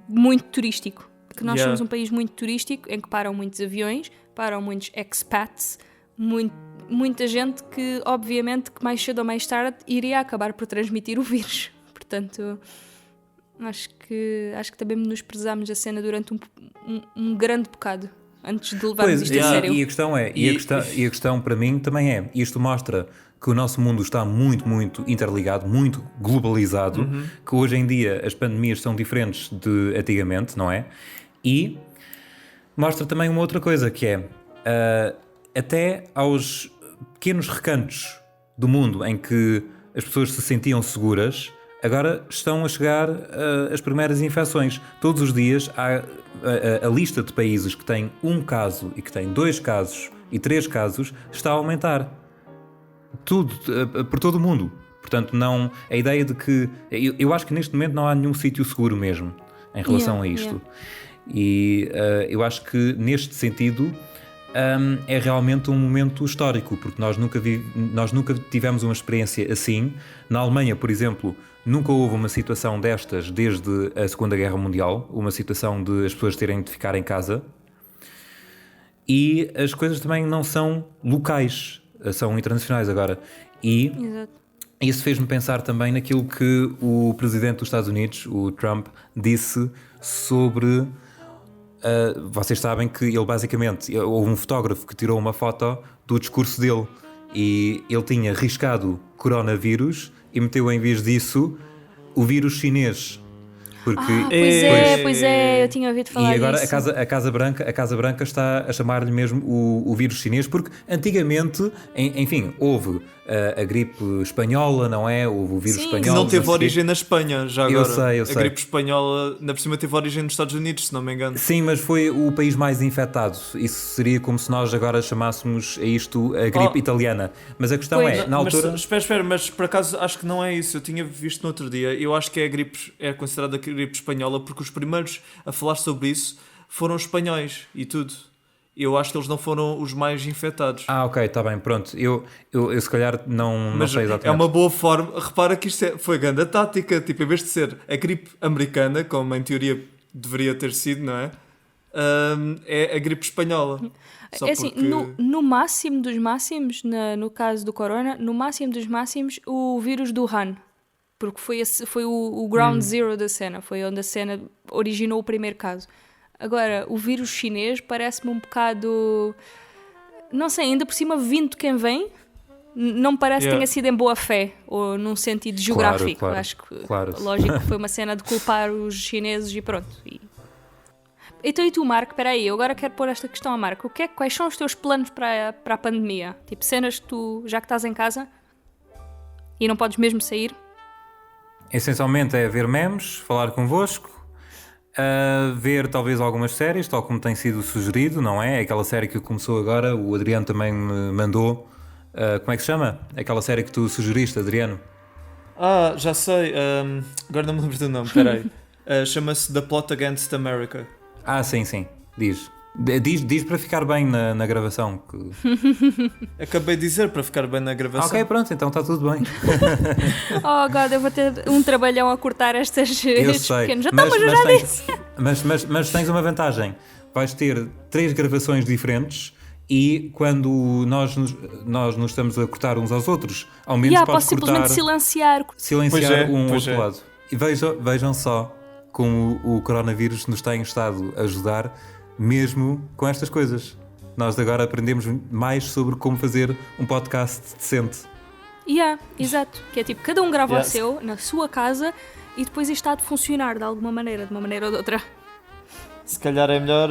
muito turístico, que nós somos um país muito turístico, em que param muitos aviões, param muitos expats, muita gente que obviamente que mais cedo ou mais tarde iria acabar por transmitir o vírus. Portanto, acho que também nos prezámos a cena durante um grande bocado antes de levarmos isto a sério. E a questão a questão para mim também é, isto mostra que o nosso mundo está muito, muito interligado, muito globalizado, que hoje em dia as pandemias são diferentes de antigamente, não é? E mostra também uma outra coisa, que é até aos pequenos recantos do mundo em que as pessoas se sentiam seguras, agora estão a chegar as primeiras infecções. Todos os dias há a lista de países que têm 1 caso e que têm 2 casos e 3 casos está a aumentar. Tudo, por todo o mundo. Portanto, não, a ideia de que... Eu acho que neste momento não há nenhum sítio seguro mesmo em relação a isto. E eu acho que neste sentido é realmente um momento histórico, porque nós nunca tivemos uma experiência assim. Na Alemanha, por exemplo, nunca houve uma situação destas desde a Segunda Guerra Mundial, uma situação de as pessoas terem de ficar em casa. E as coisas também não são locais, são internacionais agora. E isso fez-me pensar também naquilo que o presidente dos Estados Unidos, o Trump, disse sobre... vocês sabem que ele basicamente... Houve um fotógrafo que tirou uma foto do discurso dele e ele tinha riscado coronavírus e meteu em vez disso o vírus chinês. Porque, pois é, eu tinha ouvido falar disso. E agora a Casa Branca está a chamar-lhe mesmo o vírus chinês, porque antigamente, enfim, houve a gripe espanhola, não é? Houve o vírus espanhol. Que não teve origem na Espanha, já agora. Eu sei. A gripe espanhola, ainda por cima, teve origem nos Estados Unidos, se não me engano. Sim, mas foi o país mais infectado. Isso seria como se nós agora chamássemos a isto a gripe italiana. Mas a questão na altura... Mas, espera, mas por acaso acho que não é isso. Eu tinha visto no outro dia. Eu acho que é considerada a gripe espanhola porque os primeiros a falar sobre isso foram os espanhóis e tudo. Eu acho que eles não foram os mais infectados. Ok, está bem, pronto. Eu se calhar não sei exatamente. É uma boa forma. Repara que isto foi grande tática. Tipo, em vez de ser a gripe americana, como em teoria deveria ter sido, não é? É a gripe espanhola. Só assim, porque... no máximo dos máximos, no caso do corona, no máximo dos máximos, o vírus do Wuhan. Porque foi o ground zero da cena. Foi onde a cena originou o primeiro caso. Agora, o vírus chinês parece-me um bocado... não sei, ainda por cima vindo quem vem, não me parece que tenha sido em boa fé, ou num sentido geográfico. Claro, Acho que, claro. lógico, foi uma cena de culpar os chineses e pronto. Então, e tu, Marco, espera aí, eu agora quero pôr esta questão a Marco. Quais são os teus planos para a pandemia? Tipo, cenas que tu, já que estás em casa e não podes mesmo sair? Essencialmente é ver memes, falar convosco, ver talvez algumas séries, tal como tem sido sugerido, não é? Aquela série que começou agora, o Adriano também me mandou. Como é que se chama? Aquela série que tu sugeriste, Adriano? Já sei. Agora não me lembro do nome, peraí. Chama-se The Plot Against America. Sim. Diz. Diz para ficar bem na gravação. Acabei de dizer para ficar bem na gravação. Ok, pronto, então está tudo bem. Oh, God, eu vou ter um trabalhão a cortar estes pequenos. Mas tens uma vantagem. Vais ter 3 gravações diferentes e quando nós nos estamos a cortar uns aos outros, ao menos podes posso simplesmente silenciar um outro lado. E vejam só como o coronavírus nos tem estado a ajudar mesmo com estas coisas. Nós agora aprendemos mais sobre como fazer um podcast decente. Exato. Que é tipo, cada um grava o seu, na sua casa, e depois isto há de funcionar de alguma maneira, de uma maneira ou de outra. Se calhar é melhor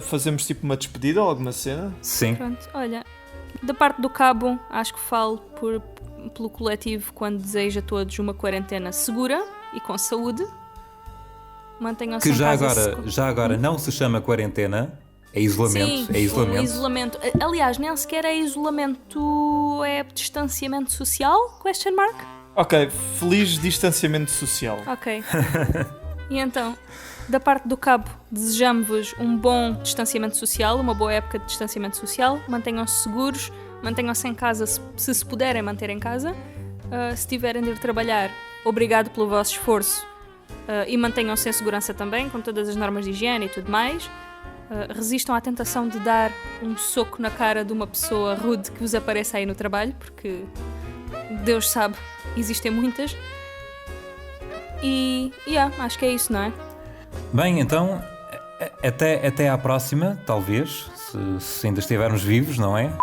fazermos tipo uma despedida ou alguma cena. Sim. Pronto, olha, da parte do Cabo, acho que falo pelo coletivo quando desejo a todos uma quarentena segura e com saúde. Mantenham-se em casa. Que já agora não se chama quarentena, é isolamento. Sim, é isolamento. Isolamento. Aliás, nem sequer é isolamento, é distanciamento social? Question mark? Ok, feliz distanciamento social. Ok. E então, da parte do Cabo, desejamos-vos um bom distanciamento social, uma boa época de distanciamento social. Mantenham-se seguros, mantenham-se em casa se puderem manter em casa. Se tiverem de ir trabalhar, obrigado pelo vosso esforço. E mantenham-se em segurança também, com todas as normas de higiene e tudo mais. Resistam à tentação de dar um soco na cara de uma pessoa rude que vos apareça aí no trabalho, porque Deus sabe, existem muitas. E acho que é isso, não é? Bem, então até à próxima, talvez, se ainda estivermos vivos, não é?